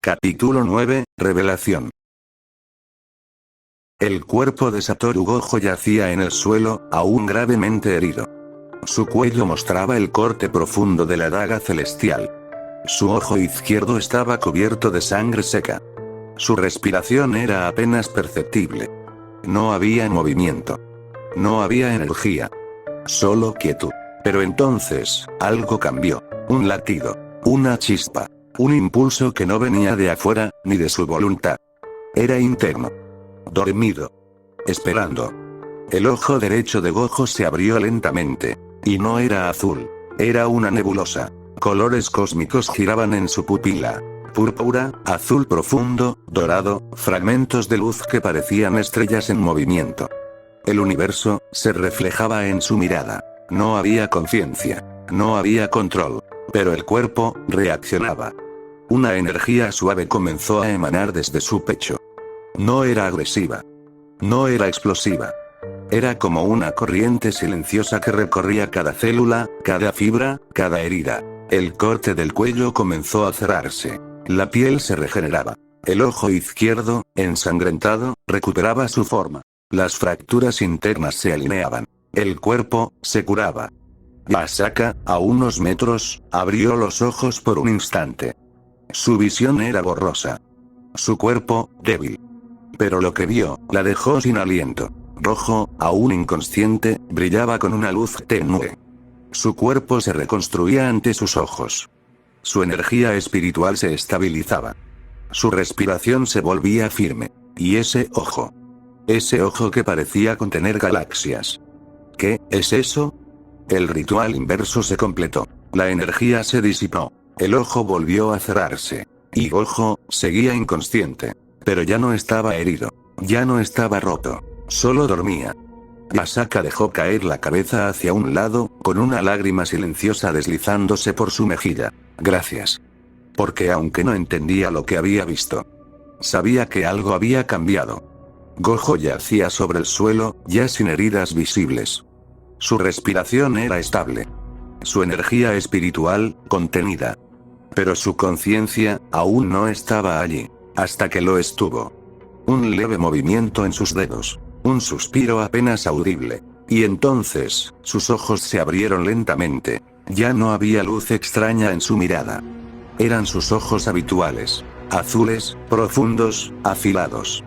Capítulo 9, Revelación. El cuerpo de Satoru Gojo yacía en el suelo, aún gravemente herido. Su cuello mostraba el corte profundo de la daga celestial. Su ojo izquierdo estaba cubierto de sangre seca. Su respiración era apenas perceptible. No había movimiento. No había energía. Solo quietud. Pero entonces, algo cambió. Un latido. Una chispa. Un impulso que no venía de afuera, ni de su voluntad. Era interno. Dormido. Esperando. El ojo derecho de Gojo se abrió lentamente. Y no era azul. Era una nebulosa. Colores cósmicos giraban en su pupila. Púrpura, azul profundo, dorado, fragmentos de luz que parecían estrellas en movimiento. El universo se reflejaba en su mirada. No había conciencia. No había control. Pero el cuerpo reaccionaba. Una energía suave comenzó a emanar desde su pecho. No era agresiva. No era explosiva. Era como una corriente silenciosa que recorría cada célula, cada fibra, cada herida. El corte del cuello comenzó a cerrarse. La piel se regeneraba. El ojo izquierdo, ensangrentado, recuperaba su forma. Las fracturas internas se alineaban. El cuerpo se curaba. Asaka, a unos metros, abrió los ojos por un instante. Su visión era borrosa. Su cuerpo, débil. Pero lo que vio, la dejó sin aliento. Rojo, aún inconsciente, brillaba con una luz tenue. Su cuerpo se reconstruía ante sus ojos. Su energía espiritual se estabilizaba. Su respiración se volvía firme. Y ese ojo que parecía contener galaxias. ¿Qué es eso? El ritual inverso se completó. La energía se disipó. El ojo volvió a cerrarse. Y Gojo seguía inconsciente. Pero ya no estaba herido. Ya no estaba roto. Solo dormía. Asaka dejó caer la cabeza hacia un lado, con una lágrima silenciosa deslizándose por su mejilla. Gracias. Porque aunque no entendía lo que había visto, sabía que algo había cambiado. Gojo yacía sobre el suelo, ya sin heridas visibles. Su respiración era estable. Su energía espiritual, contenida. Pero su conciencia, aún no estaba allí. Hasta que lo estuvo. Un leve movimiento en sus dedos. Un suspiro apenas audible. Y entonces, sus ojos se abrieron lentamente. Ya no había luz extraña en su mirada. Eran sus ojos habituales. Azules, profundos, afilados.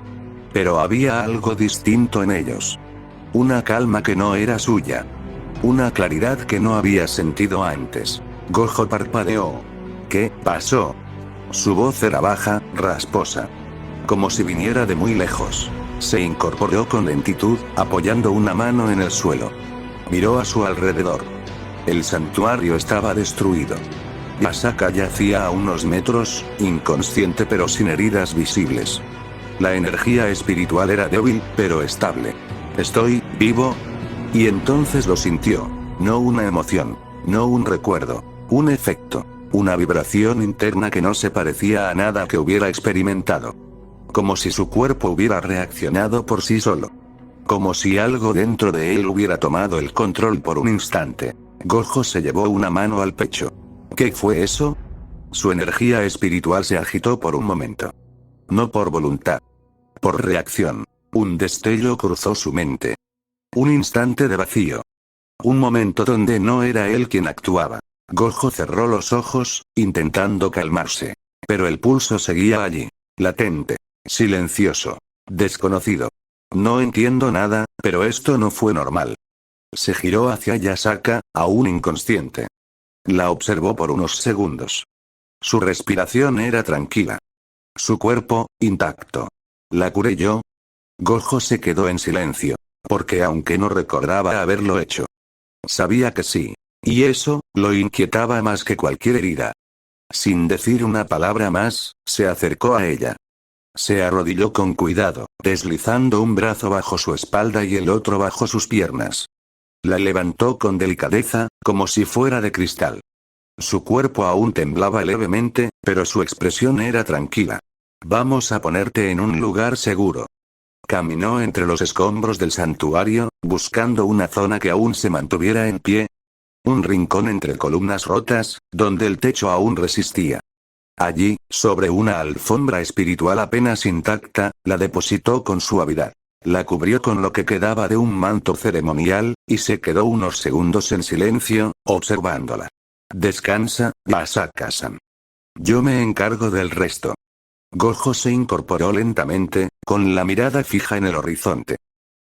Pero había algo distinto en ellos. Una calma que no era suya. Una claridad que no había sentido antes. Gojo parpadeó. ¿Qué pasó? Su voz era baja, rasposa. Como si viniera de muy lejos. Se incorporó con lentitud, apoyando una mano en el suelo. Miró a su alrededor. El santuario estaba destruido. Asaka yacía a unos metros, inconsciente pero sin heridas visibles. La energía espiritual era débil, pero estable. ¿Estoy vivo? Y entonces lo sintió. No una emoción. No un recuerdo. Un efecto. Una vibración interna que no se parecía a nada que hubiera experimentado. Como si su cuerpo hubiera reaccionado por sí solo. Como si algo dentro de él hubiera tomado el control por un instante. Gojo se llevó una mano al pecho. ¿Qué fue eso? Su energía espiritual se agitó por un momento. No por voluntad. Por reacción. Un destello cruzó su mente. Un instante de vacío. Un momento donde no era él quien actuaba. Gojo cerró los ojos, intentando calmarse. Pero el pulso seguía allí. Latente. Silencioso. Desconocido. No entiendo nada, pero esto no fue normal. Se giró hacia Asaka, aún inconsciente. La observó por unos segundos. Su respiración era tranquila. Su cuerpo, intacto. ¿La curé yo? Gojo se quedó en silencio. Porque aunque no recordaba haberlo hecho, sabía que sí. Y eso, lo inquietaba más que cualquier herida. Sin decir una palabra más, se acercó a ella. Se arrodilló con cuidado, deslizando un brazo bajo su espalda y el otro bajo sus piernas. La levantó con delicadeza, como si fuera de cristal. Su cuerpo aún temblaba levemente, pero su expresión era tranquila. Vamos a ponerte en un lugar seguro. Caminó entre los escombros del santuario, buscando una zona que aún se mantuviera en pie. Un rincón entre columnas rotas, donde el techo aún resistía. Allí, sobre una alfombra espiritual apenas intacta, la depositó con suavidad. La cubrió con lo que quedaba de un manto ceremonial, y se quedó unos segundos en silencio, observándola. Descansa, Yasaka-san. Yo me encargo del resto. Gojo se incorporó lentamente, con la mirada fija en el horizonte.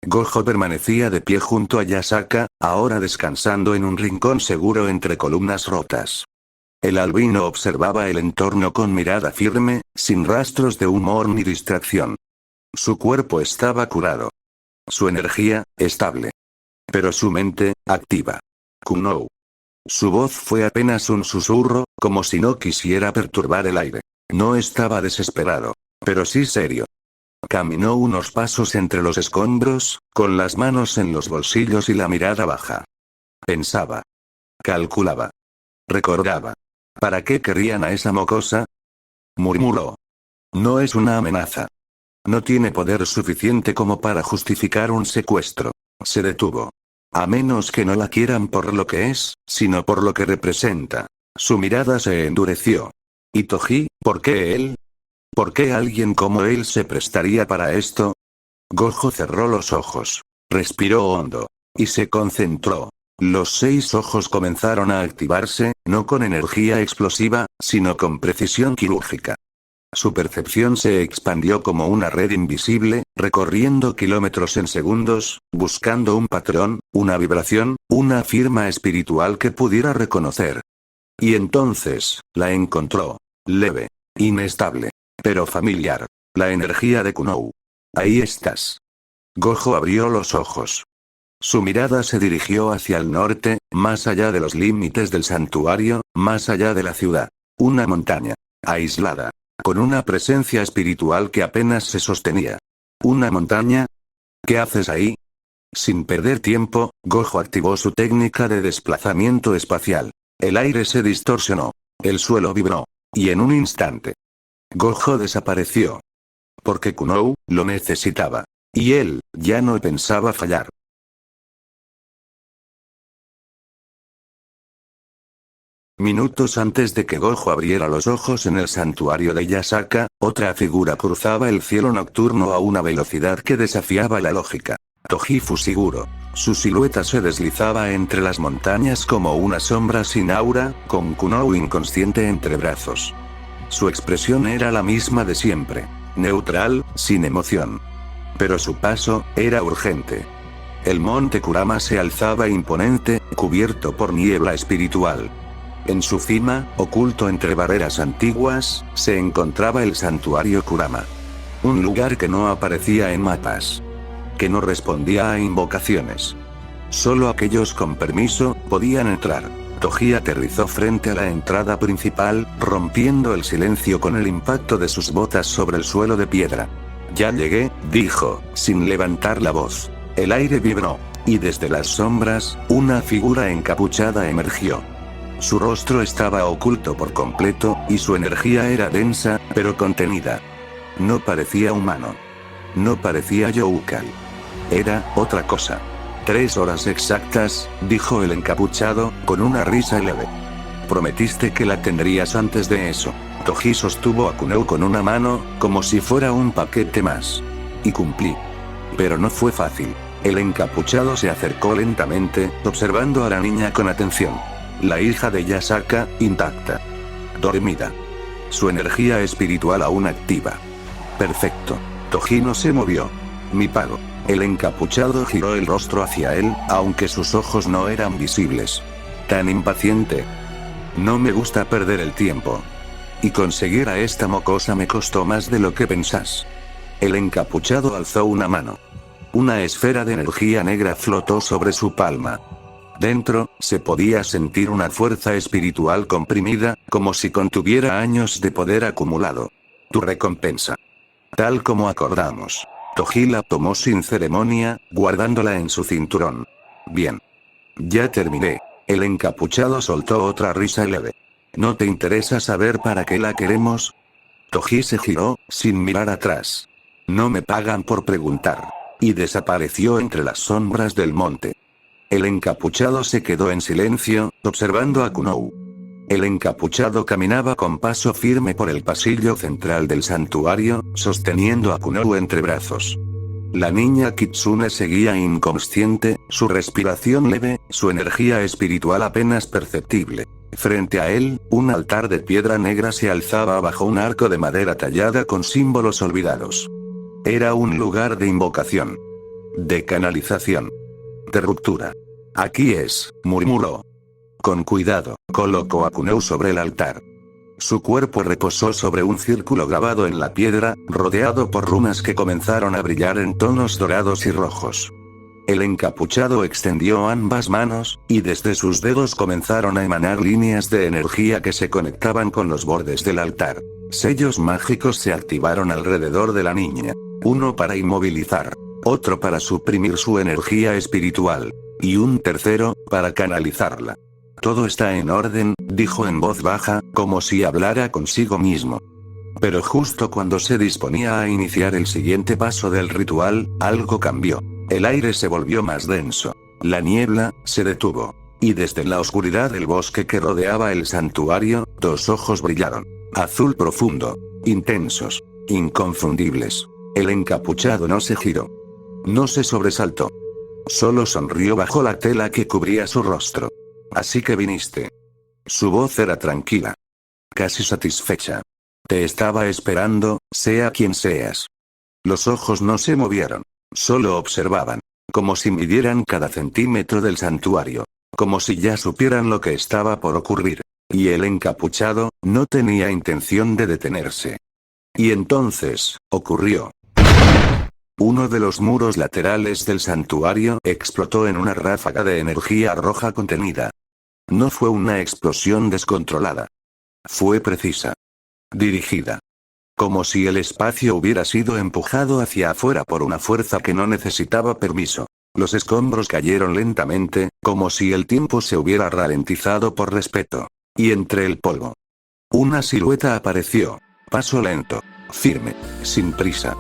Gojo permanecía de pie junto a Yasaka, ahora descansando en un rincón seguro entre columnas rotas. El albino observaba el entorno con mirada firme, sin rastros de humor ni distracción. Su cuerpo estaba curado. Su energía, estable. Pero su mente, activa. Kunou. Su voz fue apenas un susurro, como si no quisiera perturbar el aire. No estaba desesperado, pero sí serio. Caminó unos pasos entre los escombros, con las manos en los bolsillos y la mirada baja. Pensaba. Calculaba. Recordaba. ¿Para qué querían a esa mocosa? Murmuró. No es una amenaza. No tiene poder suficiente como para justificar un secuestro. Se detuvo. A menos que no la quieran por lo que es, sino por lo que representa. Su mirada se endureció. ¿Y Toji, por qué él? ¿Por qué alguien como él se prestaría para esto? Gojo cerró los ojos. Respiró hondo. Y se concentró. Los 6 ojos comenzaron a activarse, no con energía explosiva, sino con precisión quirúrgica. Su percepción se expandió como una red invisible, recorriendo kilómetros en segundos, buscando un patrón, una vibración, una firma espiritual que pudiera reconocer. Y entonces, la encontró. Leve. Inestable. Pero familiar. La energía de Kunou. Ahí estás. Gojo abrió los ojos. Su mirada se dirigió hacia el norte, más allá de los límites del santuario, más allá de la ciudad. Una montaña. Aislada. Con una presencia espiritual que apenas se sostenía. ¿Una montaña? ¿Qué haces ahí? Sin perder tiempo, Gojo activó su técnica de desplazamiento espacial. El aire se distorsionó. El suelo vibró. Y en un instante, Gojo desapareció. Porque Kunou lo necesitaba. Y él ya no pensaba fallar. Minutos antes de que Gojo abriera los ojos en el santuario de Yasaka, otra figura cruzaba el cielo nocturno a una velocidad que desafiaba la lógica. Toji Fushiguro. Su silueta se deslizaba entre las montañas como una sombra sin aura, con Kunou inconsciente entre brazos. Su expresión era la misma de siempre. Neutral, sin emoción. Pero su paso era urgente. El monte Kurama se alzaba imponente, cubierto por niebla espiritual. En su cima, oculto entre barreras antiguas, se encontraba el santuario Kurama. Un lugar que no aparecía en mapas. Que no respondía a invocaciones. Solo aquellos con permiso podían entrar. Toji aterrizó frente a la entrada principal, rompiendo el silencio con el impacto de sus botas sobre el suelo de piedra. Ya llegué, dijo, sin levantar la voz. El aire vibró. Y desde las sombras, una figura encapuchada emergió. Su rostro estaba oculto por completo, y su energía era densa, pero contenida. No parecía humano. No parecía Youkal. Era otra cosa. 3 horas exactas, dijo el encapuchado, con una risa leve. Prometiste que la tendrías antes de eso. Toji sostuvo a Kunou con una mano, como si fuera un paquete más. Y cumplí. Pero no fue fácil. El encapuchado se acercó lentamente, observando a la niña con atención. La hija de Yasaka, intacta. Dormida. Su energía espiritual aún activa. Perfecto. Toji no se movió. Mi pago. El encapuchado giró el rostro hacia él, aunque sus ojos no eran visibles. Tan impaciente. No me gusta perder el tiempo. Y conseguir a esta mocosa me costó más de lo que pensás. El encapuchado alzó una mano. Una esfera de energía negra flotó sobre su palma. Dentro, se podía sentir una fuerza espiritual comprimida, como si contuviera años de poder acumulado. Tu recompensa. Tal como acordamos. Toji la tomó sin ceremonia, guardándola en su cinturón. Bien. Ya terminé. El encapuchado soltó otra risa leve. ¿No te interesa saber para qué la queremos? Toji se giró, sin mirar atrás. No me pagan por preguntar. Y desapareció entre las sombras del monte. El encapuchado se quedó en silencio, observando a Kunou. El encapuchado caminaba con paso firme por el pasillo central del santuario, sosteniendo a Kunou entre brazos. La niña Kitsune seguía inconsciente, su respiración leve, su energía espiritual apenas perceptible. Frente a él, un altar de piedra negra se alzaba bajo un arco de madera tallada con símbolos olvidados. Era un lugar de invocación. De canalización. De ruptura. Aquí es, murmuró. Con cuidado, colocó a Kunou sobre el altar. Su cuerpo reposó sobre un círculo grabado en la piedra, rodeado por runas que comenzaron a brillar en tonos dorados y rojos. El encapuchado extendió ambas manos, y desde sus dedos comenzaron a emanar líneas de energía que se conectaban con los bordes del altar. Sellos mágicos se activaron alrededor de la niña. Uno para inmovilizar, otro para suprimir su energía espiritual, y un tercero, para canalizarla. Todo está en orden, dijo en voz baja, como si hablara consigo mismo. Pero justo cuando se disponía a iniciar el siguiente paso del ritual, algo cambió. El aire se volvió más denso. La niebla se detuvo. Y desde la oscuridad del bosque que rodeaba el santuario, dos ojos brillaron. Azul profundo. Intensos. Inconfundibles. El encapuchado no se giró. No se sobresaltó. Solo sonrió bajo la tela que cubría su rostro. Así que viniste. Su voz era tranquila. Casi satisfecha. Te estaba esperando, sea quien seas. Los ojos no se movieron. Solo observaban. Como si midieran cada centímetro del santuario. Como si ya supieran lo que estaba por ocurrir. Y el encapuchado, no tenía intención de detenerse. Y entonces, ocurrió. Uno de los muros laterales del santuario explotó en una ráfaga de energía roja contenida. No fue una explosión descontrolada. Fue precisa. Dirigida. Como si el espacio hubiera sido empujado hacia afuera por una fuerza que no necesitaba permiso. Los escombros cayeron lentamente, como si el tiempo se hubiera ralentizado por respeto. Y entre el polvo. Una silueta apareció. Paso lento. Firme. Sin prisa.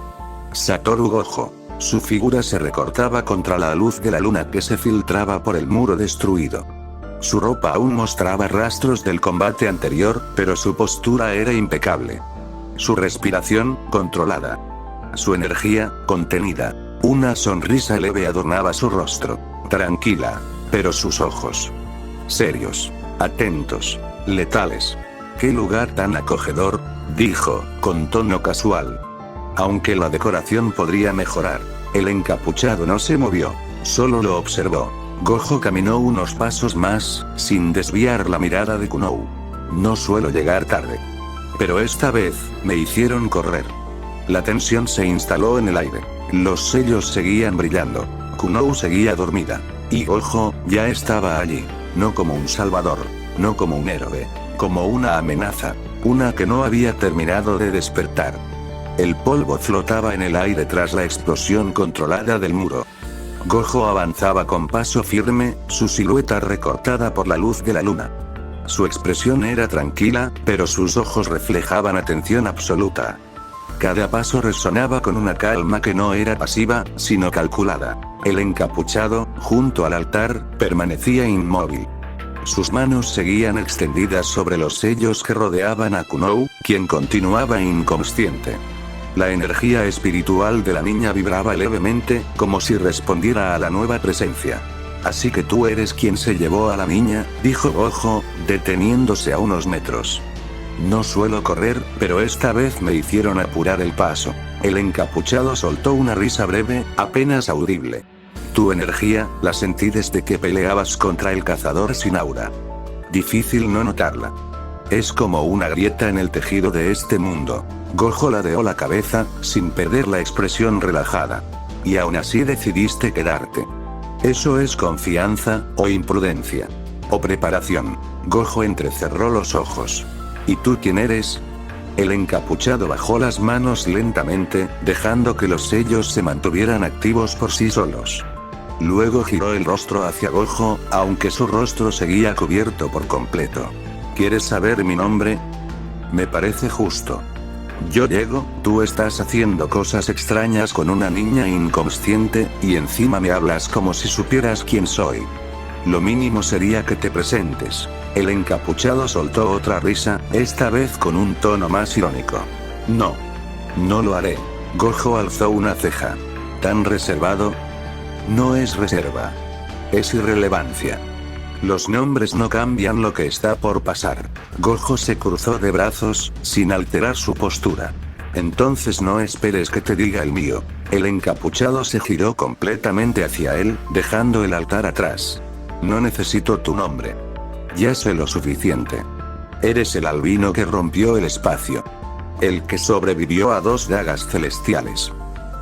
Satoru Gojo. Su figura se recortaba contra la luz de la luna que se filtraba por el muro destruido. Su ropa aún mostraba rastros del combate anterior, pero su postura era impecable. Su respiración, controlada. Su energía, contenida. Una sonrisa leve adornaba su rostro. Tranquila. Pero sus ojos. Serios. Atentos. Letales. «Qué lugar tan acogedor», dijo, con tono casual. Aunque la decoración podría mejorar, el encapuchado no se movió. Solo lo observó. Gojo caminó unos pasos más, sin desviar la mirada de Kunou. No suelo llegar tarde. Pero esta vez, me hicieron correr. La tensión se instaló en el aire. Los sellos seguían brillando. Kunou seguía dormida. Y Gojo, ya estaba allí. No como un salvador. No como un héroe. Como una amenaza. Una que no había terminado de despertar. El polvo flotaba en el aire tras la explosión controlada del muro. Gojo avanzaba con paso firme, su silueta recortada por la luz de la luna. Su expresión era tranquila, pero sus ojos reflejaban atención absoluta. Cada paso resonaba con una calma que no era pasiva, sino calculada. El encapuchado, junto al altar, permanecía inmóvil. Sus manos seguían extendidas sobre los sellos que rodeaban a Kunou, quien continuaba inconsciente. La energía espiritual de la niña vibraba levemente, como si respondiera a la nueva presencia. «Así que tú eres quien se llevó a la niña», dijo Gojo, deteniéndose a unos metros. «No suelo correr, pero esta vez me hicieron apurar el paso». El encapuchado soltó una risa breve, apenas audible. «Tu energía, la sentí desde que peleabas contra el cazador sin aura. Difícil no notarla. Es como una grieta en el tejido de este mundo». Gojo ladeó la cabeza, sin perder la expresión relajada. «Y aún así decidiste quedarte. ¿Eso es confianza, o imprudencia? ¿O preparación?» Gojo entrecerró los ojos. «¿Y tú quién eres?» El encapuchado bajó las manos lentamente, dejando que los sellos se mantuvieran activos por sí solos. Luego giró el rostro hacia Gojo, aunque su rostro seguía cubierto por completo. «¿Quieres saber mi nombre? Me parece justo. Yo llego, tú estás haciendo cosas extrañas con una niña inconsciente, y encima me hablas como si supieras quién soy. Lo mínimo sería que te presentes. El encapuchado soltó otra risa, esta vez con un tono más irónico. No. No lo haré. Gojo alzó una ceja. ¿Tan reservado? No es reserva. Es irrelevancia. Los nombres no cambian lo que está por pasar. Gojo se cruzó de brazos, sin alterar su postura. Entonces no esperes que te diga el mío. El encapuchado se giró completamente hacia él, dejando el altar atrás. No necesito tu nombre. Ya sé lo suficiente. Eres el albino que rompió el espacio. El que sobrevivió a 2 dagas celestiales.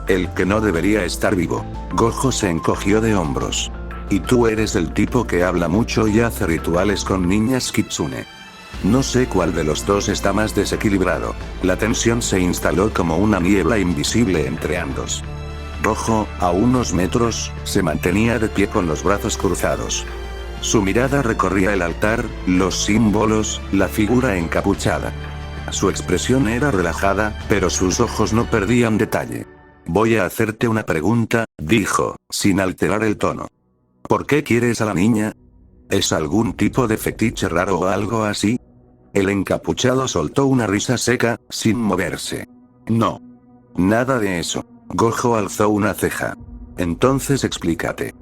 El que no debería estar vivo. Gojo se encogió de hombros. Y tú eres el tipo que habla mucho y hace rituales con niñas kitsune. No sé cuál de los dos está más desequilibrado. La tensión se instaló como una niebla invisible entre ambos. Rojo, a unos metros, se mantenía de pie con los brazos cruzados. Su mirada recorría el altar, los símbolos, la figura encapuchada. Su expresión era relajada, pero sus ojos no perdían detalle. Voy a hacerte una pregunta, dijo, sin alterar el tono. ¿Por qué quieres a la niña? ¿Es algún tipo de fetiche raro o algo así? El encapuchado soltó una risa seca, sin moverse. No. Nada de eso. Gojo alzó una ceja. Entonces explícate.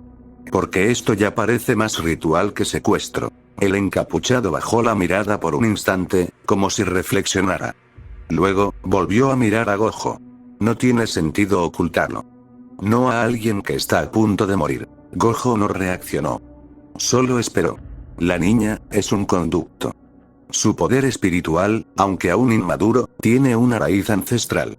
Porque esto ya parece más ritual que secuestro. El encapuchado bajó la mirada por un instante, como si reflexionara. Luego, volvió a mirar a Gojo. No tiene sentido ocultarlo. No a alguien que está a punto de morir. Gojo no reaccionó. Solo esperó. La niña, es un conducto. Su poder espiritual, aunque aún inmaduro, tiene una raíz ancestral.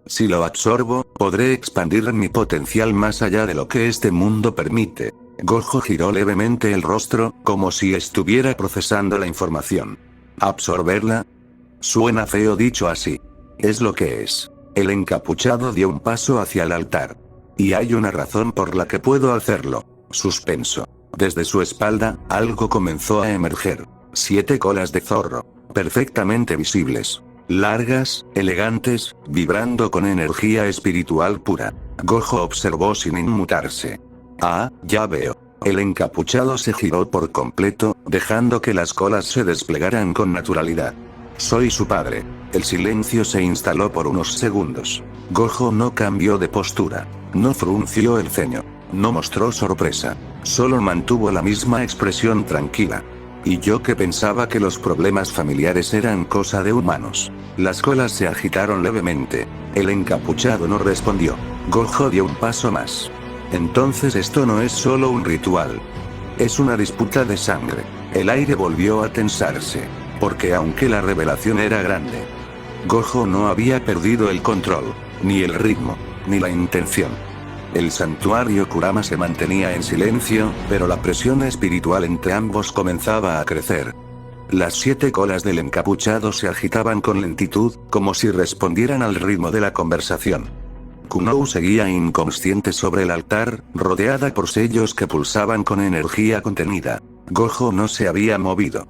Si lo absorbo, podré expandir mi potencial más allá de lo que este mundo permite. Gojo giró levemente el rostro, como si estuviera procesando la información. ¿Absorberla? Suena feo dicho así. Es lo que es. El encapuchado dio un paso hacia el altar. Y hay una razón por la que puedo hacerlo. Suspenso. Desde su espalda, algo comenzó a emerger. 7 colas de zorro. Perfectamente visibles. Largas, elegantes, vibrando con energía espiritual pura. Gojo observó sin inmutarse. Ah, ya veo. El encapuchado se giró por completo, dejando que las colas se desplegaran con naturalidad. Soy su padre. El silencio se instaló por unos segundos. Gojo no cambió de postura. No frunció el ceño. No mostró sorpresa. Solo mantuvo la misma expresión tranquila. Y yo que pensaba que los problemas familiares eran cosa de humanos. Las colas se agitaron levemente. El encapuchado no respondió. Gojo dio un paso más. Entonces esto no es solo un ritual. Es una disputa de sangre. El aire volvió a tensarse. Porque aunque la revelación era grande, Gojo no había perdido el control, ni el ritmo, ni la intención. El santuario Kurama se mantenía en silencio, pero la presión espiritual entre ambos comenzaba a crecer. Las 7 colas del encapuchado se agitaban con lentitud, como si respondieran al ritmo de la conversación. Kunou seguía inconsciente sobre el altar, rodeada por sellos que pulsaban con energía contenida. Gojo no se había movido.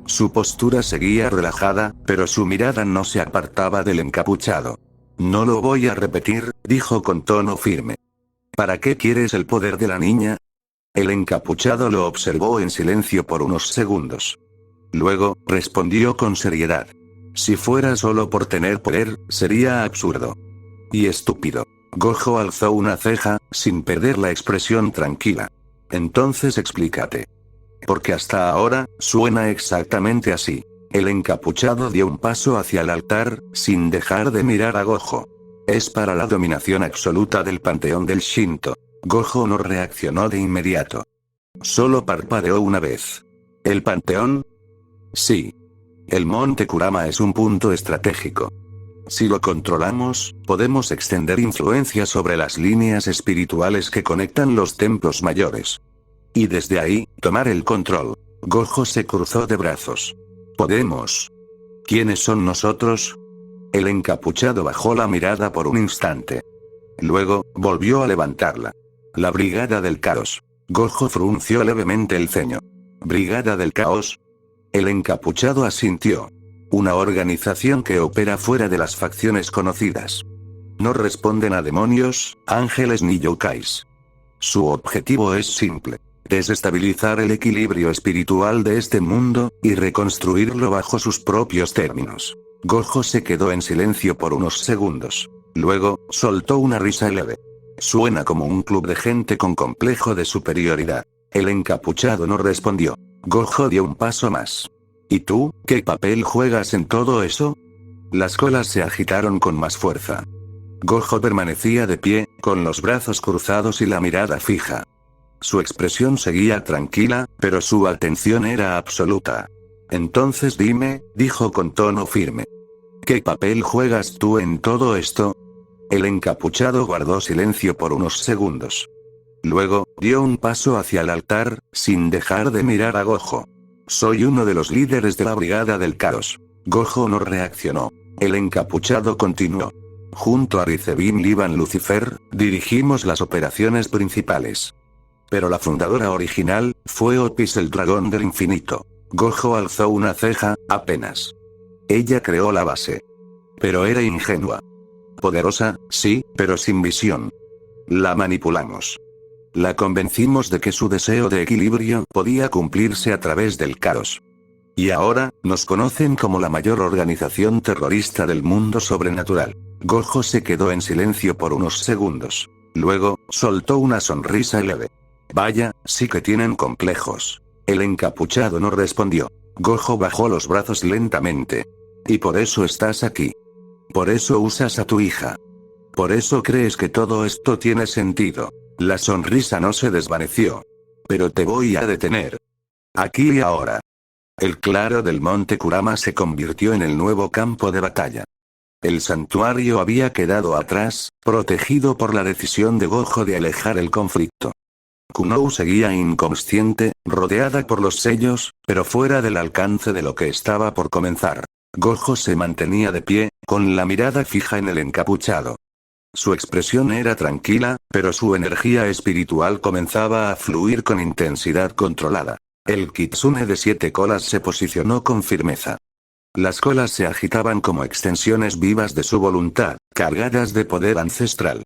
Su postura seguía relajada, pero su mirada no se apartaba del encapuchado. No lo voy a repetir, dijo con tono firme. ¿Para qué quieres el poder de la niña? El encapuchado lo observó en silencio por unos segundos. Luego, respondió con seriedad. Si fuera solo por tener poder, sería absurdo. Y estúpido. Gojo alzó una ceja, sin perder la expresión tranquila. Entonces explícate. Porque hasta ahora, suena exactamente así. El encapuchado dio un paso hacia el altar, sin dejar de mirar a Gojo. Es para la dominación absoluta del panteón del Shinto. Gojo no reaccionó de inmediato. Solo parpadeó una vez. ¿El panteón? Sí. El monte Kurama es un punto estratégico. Si lo controlamos, podemos extender influencia sobre las líneas espirituales que conectan los templos mayores. Y desde ahí, tomar el control. Gojo se cruzó de brazos. ¿Podemos? ¿Quiénes son nosotros? El encapuchado bajó la mirada por un instante. Luego, volvió a levantarla. La Brigada del Caos. Gojo frunció levemente el ceño. ¿Brigada del Caos? El encapuchado asintió. Una organización que opera fuera de las facciones conocidas. No responden a demonios, ángeles ni yokais. Su objetivo es simple. desestabilizar el equilibrio espiritual de este mundo, y reconstruirlo bajo sus propios términos. Gojo se quedó en silencio por unos segundos. Luego, soltó una risa leve. Suena como un club de gente con complejo de superioridad. El encapuchado no respondió. Gojo dio un paso más. ¿Y tú, qué papel juegas en todo eso? Las colas se agitaron con más fuerza. Gojo permanecía de pie, con los brazos cruzados y la mirada fija. Su expresión seguía tranquila, pero su atención era absoluta. Entonces dime, dijo con tono firme. ¿Qué papel juegas tú en todo esto? El encapuchado guardó silencio por unos segundos. Luego, dio un paso hacia el altar, sin dejar de mirar a Gojo. Soy uno de los líderes de la Brigada del Caos. Gojo no reaccionó. El encapuchado continuó. Junto a Rizebin Liban Lucifer, dirigimos las operaciones principales. Pero la fundadora original, fue Opis el dragón del infinito. Gojo alzó una ceja, apenas. Ella creó la base. Pero era ingenua. Poderosa, sí, pero sin visión. La manipulamos. La convencimos de que su deseo de equilibrio podía cumplirse a través del caos. Y ahora, nos conocen como la mayor organización terrorista del mundo sobrenatural. Gojo se quedó en silencio por unos segundos. Luego, soltó una sonrisa leve. Vaya, sí que tienen complejos. El encapuchado no respondió. Gojo bajó los brazos lentamente. Y por eso estás aquí. Por eso usas a tu hija. Por eso crees que todo esto tiene sentido. La sonrisa no se desvaneció. Pero te voy a detener. Aquí y ahora. El claro del monte Kurama se convirtió en el nuevo campo de batalla. El santuario había quedado atrás, protegido por la decisión de Gojo de alejar el conflicto. Kunou seguía inconsciente, rodeada por los sellos, pero fuera del alcance de lo que estaba por comenzar. Gojo se mantenía de pie, con la mirada fija en el encapuchado. Su expresión era tranquila, pero su energía espiritual comenzaba a fluir con intensidad controlada. El kitsune de 7 colas se posicionó con firmeza. Las colas se agitaban como extensiones vivas de su voluntad, cargadas de poder ancestral.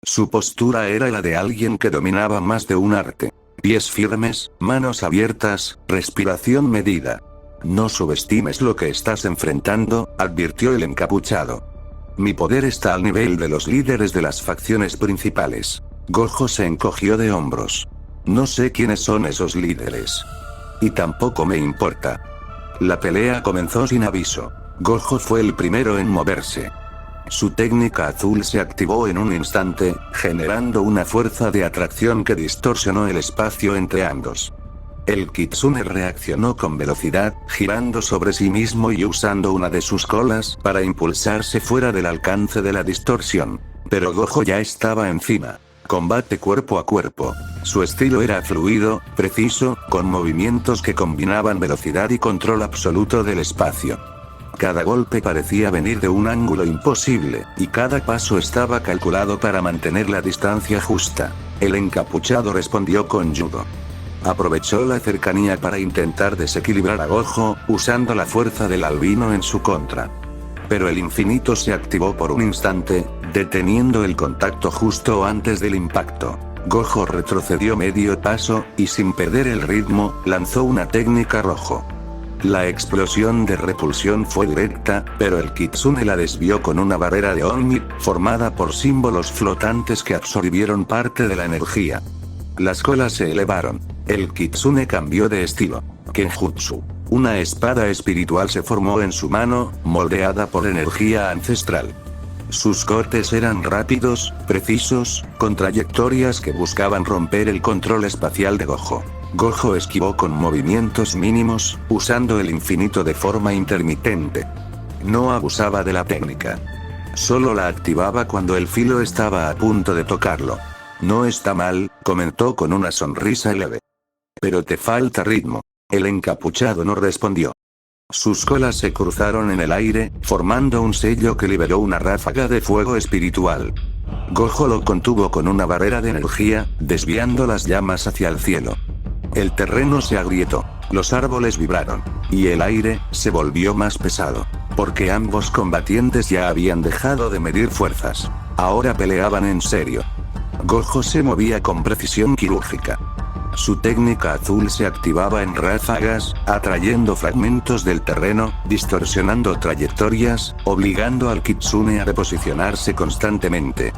Su postura era la de alguien que dominaba más de un arte. Pies firmes, manos abiertas, respiración medida. No subestimes lo que estás enfrentando, advirtió el encapuchado. Mi poder está al nivel de los líderes de las facciones principales. Gojo se encogió de hombros. No sé quiénes son esos líderes. Y tampoco me importa. La pelea comenzó sin aviso. Gojo fue el primero en moverse. Su técnica azul se activó en un instante, generando una fuerza de atracción que distorsionó el espacio entre ambos. El kitsune reaccionó con velocidad, girando sobre sí mismo y usando una de sus colas para impulsarse fuera del alcance de la distorsión. Pero Gojo ya estaba encima. Combate cuerpo a cuerpo. Su estilo era fluido, preciso, con movimientos que combinaban velocidad y control absoluto del espacio. Cada golpe parecía venir de un ángulo imposible, y cada paso estaba calculado para mantener la distancia justa. El encapuchado respondió con judo. Aprovechó la cercanía para intentar desequilibrar a Gojo, usando la fuerza del albino en su contra. Pero el infinito se activó por un instante, deteniendo el contacto justo antes del impacto. Gojo retrocedió medio paso, y sin perder el ritmo, lanzó una técnica rojo. La explosión de repulsión fue directa, pero el kitsune la desvió con una barrera de Omni, formada por símbolos flotantes que absorbieron parte de la energía. Las colas se elevaron. El kitsune cambió de estilo. Kenjutsu. Una espada espiritual se formó en su mano, moldeada por energía ancestral. Sus cortes eran rápidos, precisos, con trayectorias que buscaban romper el control espacial de Gojo. Gojo esquivó con movimientos mínimos, usando el infinito de forma intermitente. No abusaba de la técnica. Solo la activaba cuando el filo estaba a punto de tocarlo. No está mal, comentó con una sonrisa leve. Pero te falta ritmo. El encapuchado no respondió. Sus colas se cruzaron en el aire, formando un sello que liberó una ráfaga de fuego espiritual. Gojo lo contuvo con una barrera de energía, desviando las llamas hacia el cielo. El terreno se agrietó, los árboles vibraron, y el aire se volvió más pesado, porque ambos combatientes ya habían dejado de medir fuerzas. Ahora peleaban en serio. Gojo se movía con precisión quirúrgica. Su técnica azul se activaba en ráfagas, atrayendo fragmentos del terreno, distorsionando trayectorias, obligando al Kitsune a reposicionarse constantemente.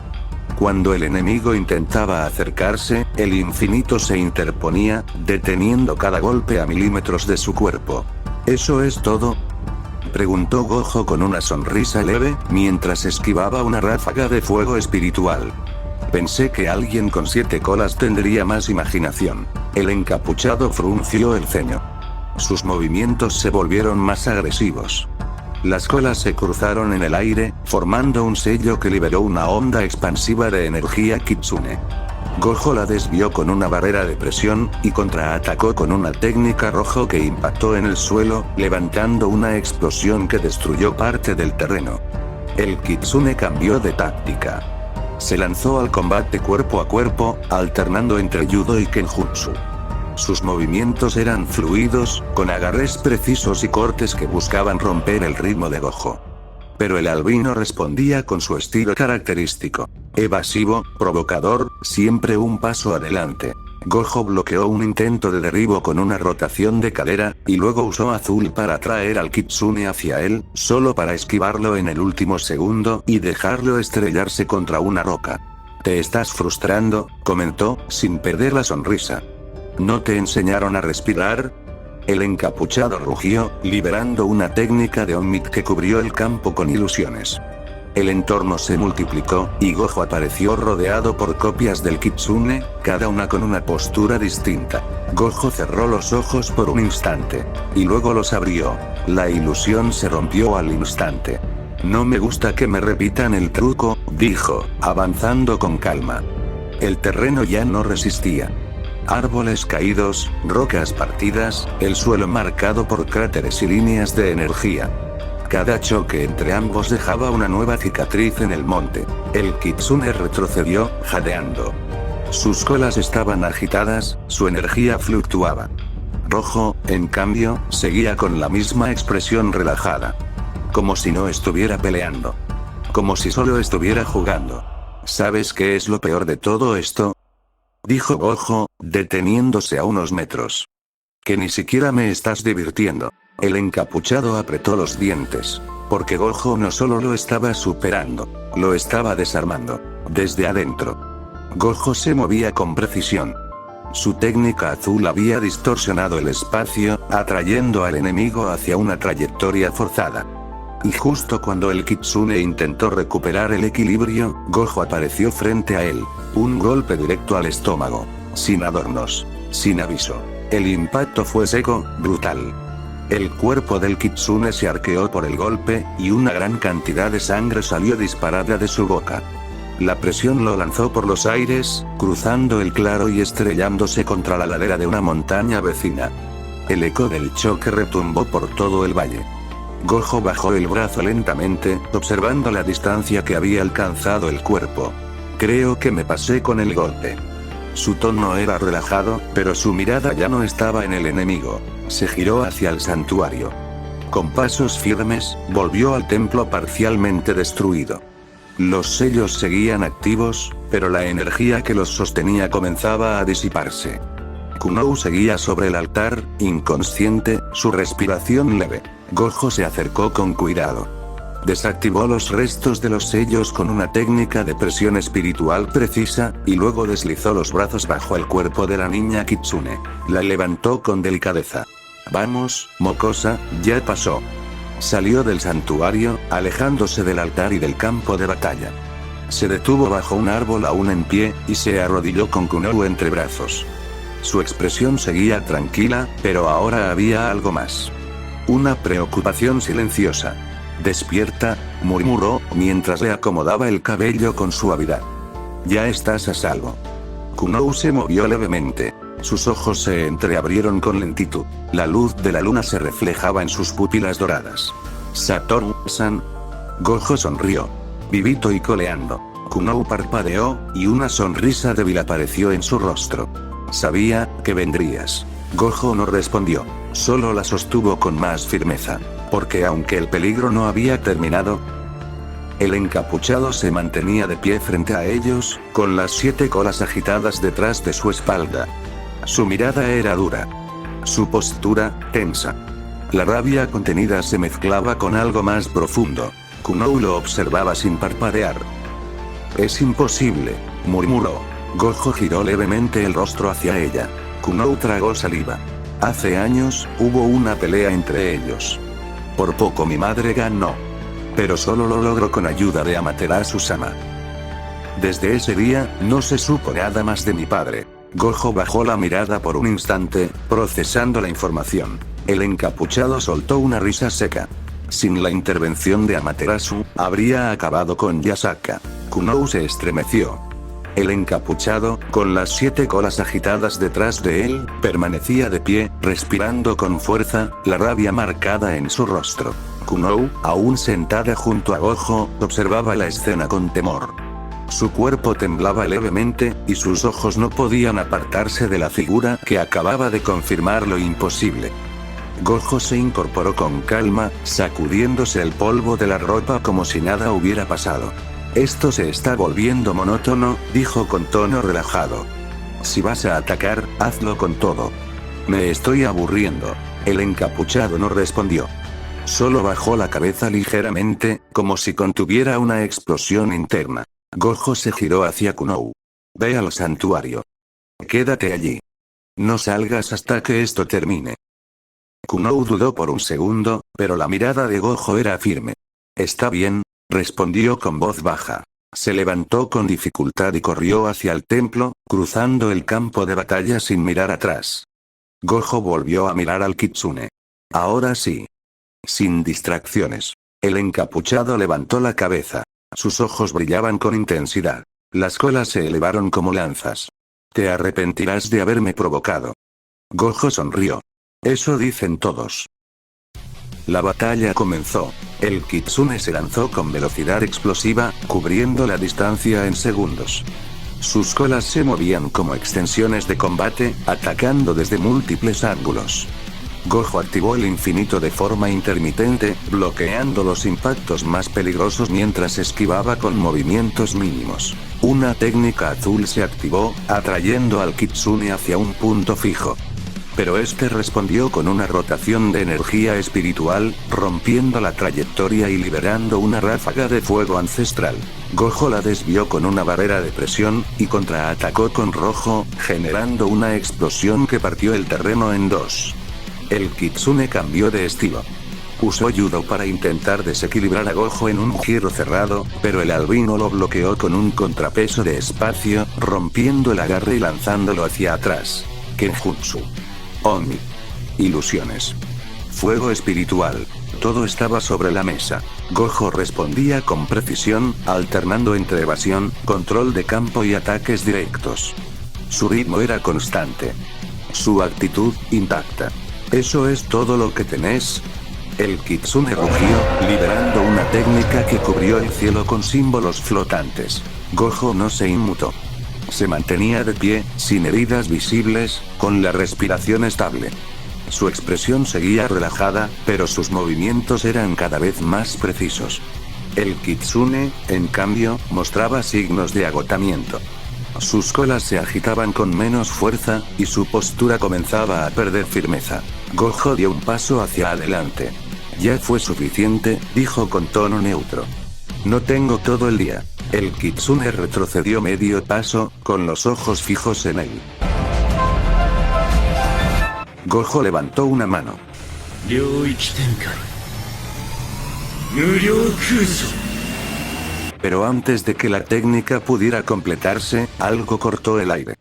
Cuando el enemigo intentaba acercarse, el infinito se interponía, deteniendo cada golpe a milímetros de su cuerpo. ¿Eso es todo?, preguntó Gojo con una sonrisa leve, mientras esquivaba una ráfaga de fuego espiritual. Pensé que alguien con 7 colas tendría más imaginación. El encapuchado frunció el ceño. Sus movimientos se volvieron más agresivos. Las colas se cruzaron en el aire, formando un sello que liberó una onda expansiva de energía Kitsune. Gojo la desvió con una barrera de presión, y contraatacó con una técnica rojo que impactó en el suelo, levantando una explosión que destruyó parte del terreno. El Kitsune cambió de táctica. Se lanzó al combate cuerpo a cuerpo, alternando entre judo y kenjutsu. Sus movimientos eran fluidos, con agarres precisos y cortes que buscaban romper el ritmo de Gojo. Pero el albino respondía con su estilo característico. Evasivo, provocador, siempre un paso adelante. Gojo bloqueó un intento de derribo con una rotación de cadera, y luego usó azul para atraer al Kitsune hacia él, solo para esquivarlo en el último segundo y dejarlo estrellarse contra una roca. «Te estás frustrando», comentó, sin perder la sonrisa. «¿No te enseñaron a respirar?». El encapuchado rugió, liberando una técnica de Omid que cubrió el campo con ilusiones. El entorno se multiplicó, y Gojo apareció rodeado por copias del Kitsune, cada una con una postura distinta. Gojo cerró los ojos por un instante. Y luego los abrió. La ilusión se rompió al instante. «No me gusta que me repitan el truco», dijo, avanzando con calma. El terreno ya no resistía. Árboles caídos, rocas partidas, el suelo marcado por cráteres y líneas de energía. Cada choque entre ambos dejaba una nueva cicatriz en el monte. El Kitsune retrocedió, jadeando. Sus colas estaban agitadas, su energía fluctuaba. Rojo, en cambio, seguía con la misma expresión relajada. Como si no estuviera peleando. Como si solo estuviera jugando. ¿Sabes qué es lo peor de todo esto?, dijo Gojo, deteniéndose a unos metros. «Que ni siquiera me estás divirtiendo». El encapuchado apretó los dientes. Porque Gojo no solo lo estaba superando, lo estaba desarmando. Desde adentro. Gojo se movía con precisión. Su técnica azul había distorsionado el espacio, atrayendo al enemigo hacia una trayectoria forzada. Y justo cuando el Kitsune intentó recuperar el equilibrio, Gojo apareció frente a él. Un golpe directo al estómago. Sin adornos. Sin aviso. El impacto fue seco, brutal. El cuerpo del Kitsune se arqueó por el golpe, y una gran cantidad de sangre salió disparada de su boca. La presión lo lanzó por los aires, cruzando el claro y estrellándose contra la ladera de una montaña vecina. El eco del choque retumbó por todo el valle. Gojo bajó el brazo lentamente, observando la distancia que había alcanzado el cuerpo. «Creo que me pasé con el golpe». Su tono era relajado, pero su mirada ya no estaba en el enemigo. Se giró hacia el santuario. Con pasos firmes, volvió al templo parcialmente destruido. Los sellos seguían activos, pero la energía que los sostenía comenzaba a disiparse. Kunou seguía sobre el altar, inconsciente, su respiración leve. Gojo se acercó con cuidado. Desactivó los restos de los sellos con una técnica de presión espiritual precisa, y luego deslizó los brazos bajo el cuerpo de la niña Kitsune. La levantó con delicadeza. «Vamos, mocosa, ya pasó». Salió del santuario, alejándose del altar y del campo de batalla. Se detuvo bajo un árbol aún en pie, y se arrodilló con Kunou entre brazos. Su expresión seguía tranquila, pero ahora había algo más. Una preocupación silenciosa. «Despierta», murmuró, mientras le acomodaba el cabello con suavidad. «Ya estás a salvo». Kunou se movió levemente. Sus ojos se entreabrieron con lentitud. La luz de la luna se reflejaba en sus pupilas doradas. «Satoru-san». Gojo sonrió. Vivito y coleando. Kunou parpadeó, y una sonrisa débil apareció en su rostro. «Sabía que vendrías». Gojo no respondió. Solo la sostuvo con más firmeza. Porque aunque el peligro no había terminado, el encapuchado se mantenía de pie frente a ellos, con las 7 colas agitadas detrás de su espalda. Su mirada era dura. Su postura, tensa. La rabia contenida se mezclaba con algo más profundo. Kunou lo observaba sin parpadear. Es imposible, murmuró. Gojo giró levemente el rostro hacia ella. Kunou tragó saliva. Hace años, hubo una pelea entre ellos. Por poco mi madre ganó. Pero solo lo logró con ayuda de Amaterasu-sama. Desde ese día, no se supo nada más de mi padre. Gojo bajó la mirada por un instante, procesando la información. El encapuchado soltó una risa seca. Sin la intervención de Amaterasu, habría acabado con Yasaka. Kunou se estremeció. El encapuchado, con las 7 colas agitadas detrás de él, permanecía de pie, respirando con fuerza, la rabia marcada en su rostro. Kunou, aún sentada junto a Gojo, observaba la escena con temor. Su cuerpo temblaba levemente, y sus ojos no podían apartarse de la figura que acababa de confirmar lo imposible. Gojo se incorporó con calma, sacudiéndose el polvo de la ropa como si nada hubiera pasado. Esto se está volviendo monótono, dijo con tono relajado. Si vas a atacar, hazlo con todo. Me estoy aburriendo. El encapuchado no respondió. Solo bajó la cabeza ligeramente, como si contuviera una explosión interna. Gojo se giró hacia Kunou. Ve al santuario. Quédate allí. No salgas hasta que esto termine. Kunou dudó por un segundo, pero la mirada de Gojo era firme. Está bien, respondió con voz baja. Se levantó con dificultad y corrió hacia el templo, cruzando el campo de batalla sin mirar atrás. Gojo volvió a mirar al kitsune. Ahora sí. Sin distracciones. El encapuchado levantó la cabeza. Sus ojos brillaban con intensidad. Las colas se elevaron como lanzas. Te arrepentirás de haberme provocado. Gojo sonrió. Eso dicen todos. La batalla comenzó. El kitsune se lanzó con velocidad explosiva, cubriendo la distancia en segundos. Sus colas se movían como extensiones de combate, atacando desde múltiples ángulos. Gojo activó el infinito de forma intermitente, bloqueando los impactos más peligrosos mientras esquivaba con movimientos mínimos. Una técnica azul se activó, atrayendo al kitsune hacia un punto fijo. Pero este respondió con una rotación de energía espiritual, rompiendo la trayectoria y liberando una ráfaga de fuego ancestral. Gojo la desvió con una barrera de presión, y contraatacó con rojo, generando una explosión que partió el terreno en dos. El kitsune cambió de estilo. Usó judo para intentar desequilibrar a Gojo en un giro cerrado, pero el albino lo bloqueó con un contrapeso de espacio, rompiendo el agarre y lanzándolo hacia atrás. Kenjutsu. Oni. Ilusiones. Fuego espiritual. Todo estaba sobre la mesa. Gojo respondía con precisión, alternando entre evasión, control de campo y ataques directos. Su ritmo era constante. Su actitud, intacta. ¿Eso es todo lo que tenés? El kitsune rugió, liberando una técnica que cubrió el cielo con símbolos flotantes. Gojo no se inmutó. Se mantenía de pie, sin heridas visibles, con la respiración estable. Su expresión seguía relajada, pero sus movimientos eran cada vez más precisos. El kitsune, en cambio, mostraba signos de agotamiento. Sus colas se agitaban con menos fuerza, y su postura comenzaba a perder firmeza. Gojo dio un paso hacia adelante. Ya fue suficiente, dijo con tono neutro. No tengo todo el día. El kitsune retrocedió medio paso, con los ojos fijos en él. Gojo levantó una mano. Pero antes de que la técnica pudiera completarse, algo cortó el aire.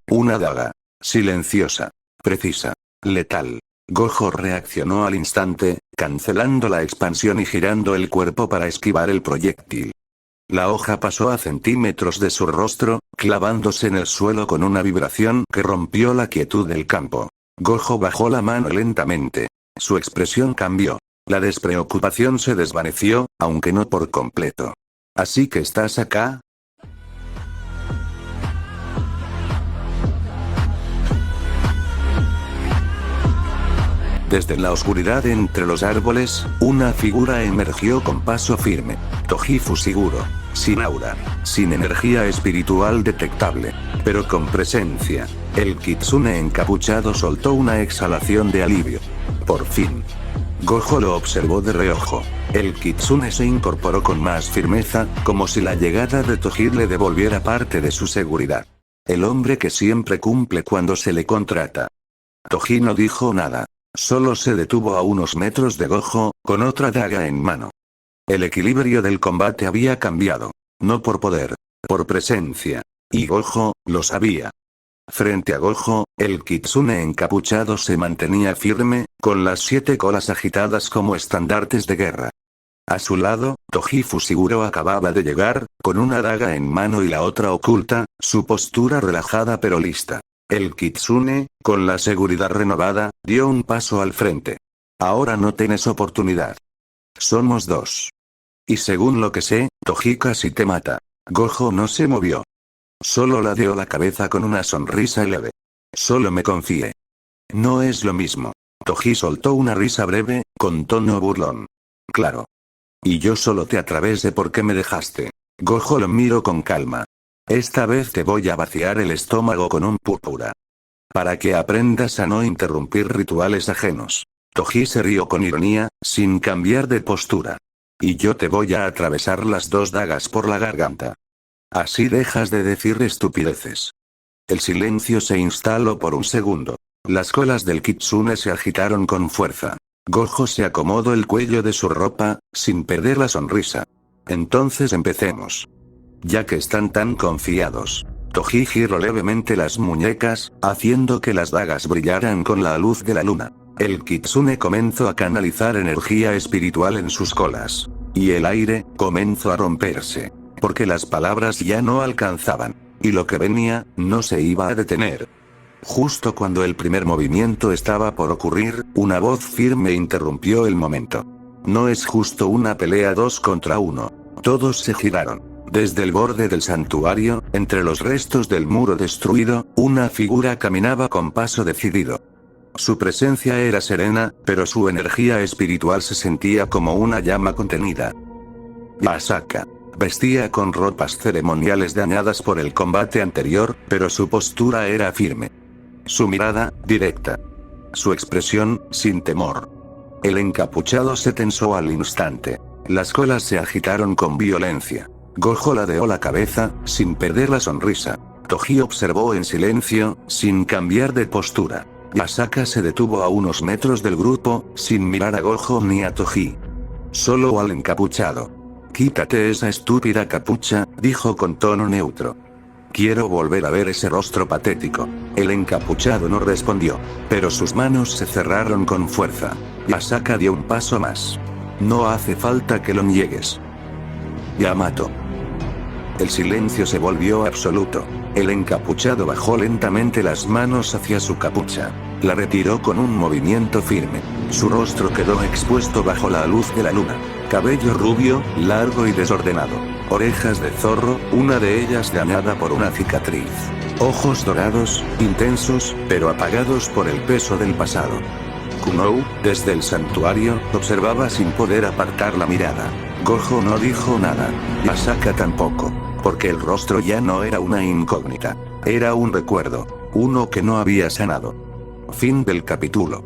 Una daga. Silenciosa. Precisa. Letal. Gojo reaccionó al instante, cancelando la expansión y girando el cuerpo para esquivar el proyectil. La hoja pasó a centímetros de su rostro, clavándose en el suelo con una vibración que rompió la quietud del campo. Gojo bajó la mano lentamente. Su expresión cambió. La despreocupación se desvaneció, aunque no por completo. ¿Así que estás acá? Desde la oscuridad entre los árboles, una figura emergió con paso firme. Toji Fushiguro. sin aura, sin energía espiritual detectable, pero con presencia. El kitsune encapuchado soltó una exhalación de alivio. Por fin. Gojo lo observó de reojo. El kitsune se incorporó con más firmeza, como si la llegada de Toji le devolviera parte de su seguridad. El hombre que siempre cumple cuando se le contrata. Toji no dijo nada. Solo se detuvo a unos metros de Gojo, con otra daga en mano. El equilibrio del combate había cambiado. No por poder, por presencia. Y Gojo lo sabía. Frente a Gojo, el kitsune encapuchado se mantenía firme, con las 7 colas agitadas como estandartes de guerra. A su lado, Toji Fushiguro acababa de llegar, con una daga en mano y la otra oculta, su postura relajada pero lista. El kitsune, con la seguridad renovada, dio un paso al frente. Ahora no tienes oportunidad. Somos 2. Y según lo que sé, Toji casi te mata. Gojo no se movió. Solo ladeó la cabeza con una sonrisa leve. Solo me confíe. No es lo mismo. Toji soltó una risa breve, con tono burlón. Claro. Y yo solo te atravesé porque me dejaste. Gojo lo miró con calma. Esta vez te voy a vaciar el estómago con un púrpura. Para que aprendas a no interrumpir rituales ajenos. Toji se rió con ironía, sin cambiar de postura. Y yo te voy a atravesar las 2 dagas por la garganta. Así dejas de decir estupideces. El silencio se instaló por un segundo. Las colas del kitsune se agitaron con fuerza. Gojo se acomodó el cuello de su ropa, sin perder la sonrisa. Entonces empecemos. Ya que están tan confiados. Toji giró levemente las muñecas, haciendo que las dagas brillaran con la luz de la luna. El kitsune comenzó a canalizar energía espiritual en sus colas. Y el aire comenzó a romperse. Porque las palabras ya no alcanzaban. Y lo que venía, no se iba a detener. Justo cuando el primer movimiento estaba por ocurrir, una voz firme interrumpió el momento. No es justo una pelea 2 contra 1. Todos se giraron. Desde el borde del santuario, entre los restos del muro destruido, una figura caminaba con paso decidido. Su presencia era serena, pero su energía espiritual se sentía como una llama contenida. Asaka. Vestía con ropas ceremoniales dañadas por el combate anterior, pero su postura era firme. Su mirada, directa. Su expresión, sin temor. El encapuchado se tensó al instante. Las colas se agitaron con violencia. Gojo ladeó la cabeza, sin perder la sonrisa. Toji observó en silencio, sin cambiar de postura. Asaka se detuvo a unos metros del grupo, sin mirar a Gojo ni a Toji. Solo al encapuchado. Quítate esa estúpida capucha, dijo con tono neutro. Quiero volver a ver ese rostro patético. El encapuchado no respondió, pero sus manos se cerraron con fuerza. Asaka dio un paso más. No hace falta que lo niegues. Yamato. El silencio se volvió absoluto. El encapuchado bajó lentamente las manos hacia su capucha. La retiró con un movimiento firme. Su rostro quedó expuesto bajo la luz de la luna. Cabello rubio, largo y desordenado. Orejas de zorro, una de ellas dañada por una cicatriz. Ojos dorados, intensos, pero apagados por el peso del pasado. Kunou, desde el santuario, observaba sin poder apartar la mirada. Gojo no dijo nada. Asaka tampoco. Porque el rostro ya no era una incógnita. Era un recuerdo. Uno que no había sanado. Fin del capítulo.